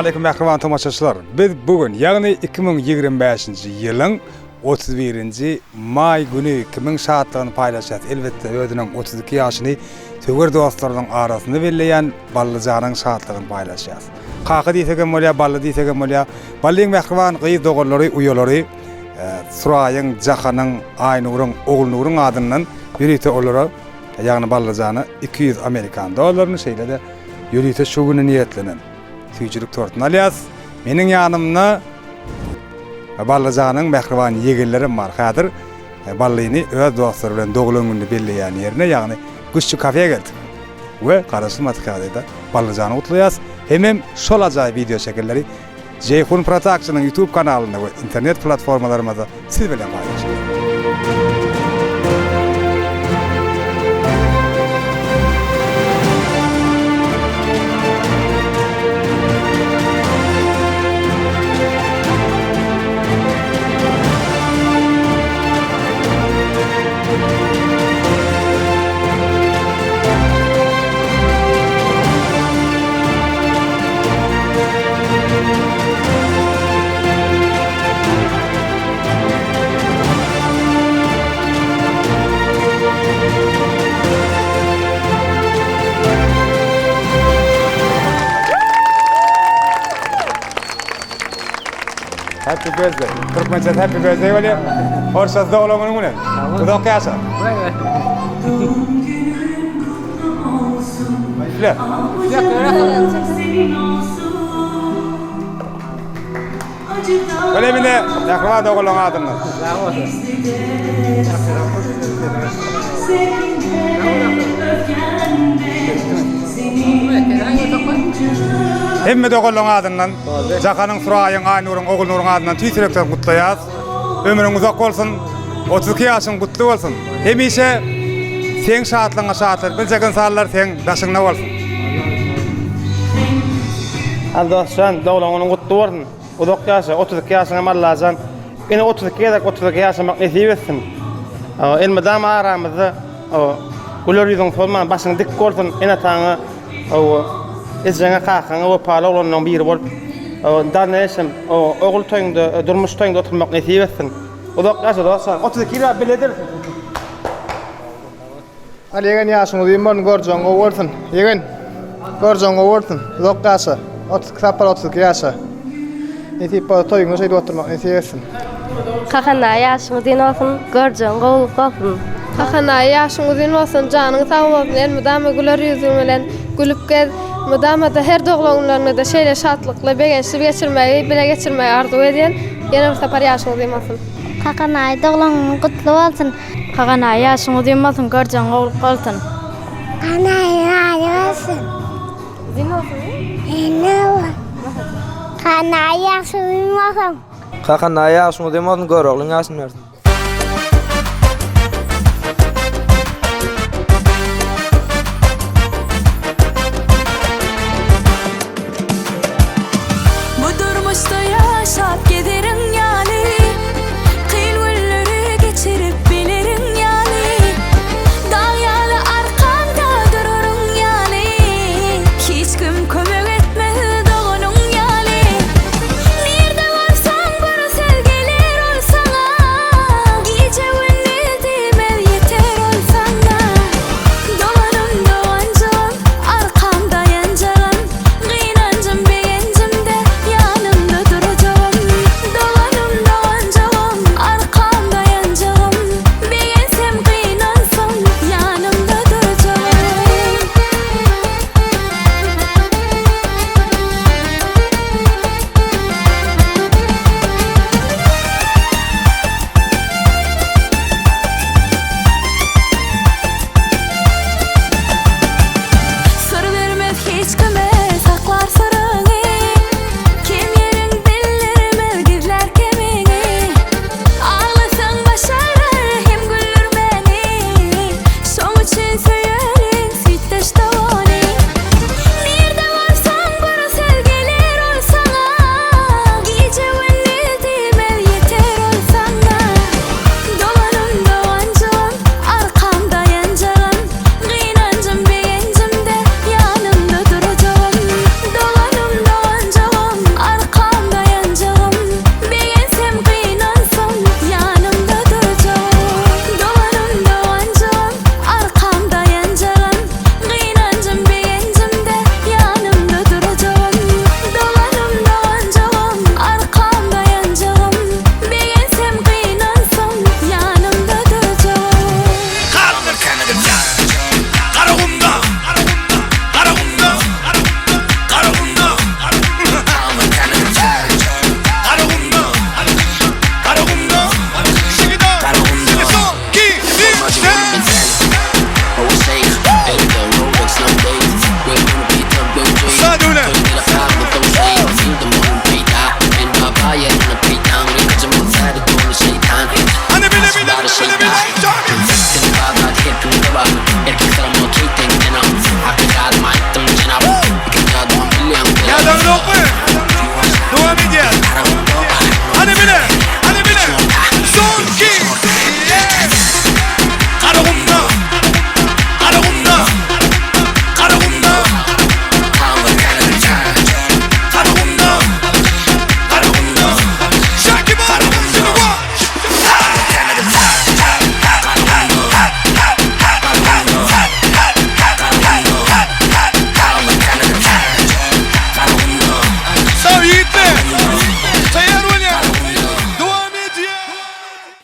Assalamualaikum mehriban tamaşaçılar. Biz bugün yani 2025-nji ýylyň 31-nji may güni kimin şahatlygyny paýlaşýar. Elbetde özüniň 32 ýaşyny töwer dostlarynyň arasynda belleýän Ballyjanyň şahatlygyny paýlaşýar. Qaky diýsegem bolýar, Bally diýsegem bolýar. Ballyň mehriban gyýy dogalary, uýalary Suraýyň, Jahanyň, Aýnuryň, Ogulnuryň adyndan ýürüýte olara ýagny Ballyjany 200 Amerikan dollaryny şeýlede ýürüýte şu güni niýetlenen. Tüýçülük tortun alyas. Meniň ýanymda Ballyjanyň mehriban ýegenlerim bar. Häzir Ballyny öz dostlary bilen doglan günde belleýän ýerine ýagny Güççü kafeye geldik. We garaşylmaz kafede Ballyjany utlaýas. Hemem şol ajaýyp video çekerleri Jeyhun Production'ın YouTube kanalynda we internet platformalarymyzda siz bilen paýlaşýar. Happy birthday. Türkmençe happy birthday bolýar. Orşaz doglamyň bilen. Uzoq ýaşa. Baylar. Böyle mine ýakra doglaň adyny. Hemme doglaň adyndan Jahanyň, Suraýyň, Aýnuryň, Ogulnuryň adyndan tüýsürekden gutlaýas. Ömrüň uzak bolsun, 32 ýaşyň gutly bolsun. Hemişe seň şatlygyňa şatlar, biljegen sallar seň daşyňda bolsun. Aldaşan doglaňyň gutly bolsun. Uzak ýaşa, 32 ýaşyňa mallajan. Ene 32 ýaşa, 32 ýaşa maknesip etsin. Elmedam aramyzda ular ýüzüň solman başyň dik bolsun. Ene taňy Ezjana qaxaňa we pala olanyň biri bolup, danysym, ogul toýunda, durmuş toýunda oturmak nesip etsin. Uzak ýaşa dostlar, 32 ýa biledir. Ali ýegen ýaşyň diýmän görjäň bolsun. Ýegen görjäň bolsun. Uzak ýaşa, 32 ýaşa. Nesip toýuňa şeýle oturmak nesip etsin. Qaxana ýaşyň diýmän görjäň bolsun. Qaxana ýaşyň diýmän bolsun, janyň sag bolsun. Elmedam güler ýüzüň bilen gülüp gez. Mudamada her doglanlarynda şeýle şatlykly begençlik geçirmeyi, bile geçirmeyi arzu edýän ýene bir sapar ýaşyň diýmäsin. Qaxana doglaň gutly bolsun. Qaxana ýaşyň diýmän bolsun, görjäň bolsun. Ana ýaşyň. Dinle. Ana ýaşyň bolsun. Qaxana ýaşyň diýmän göroglyň ýaşyň bersin.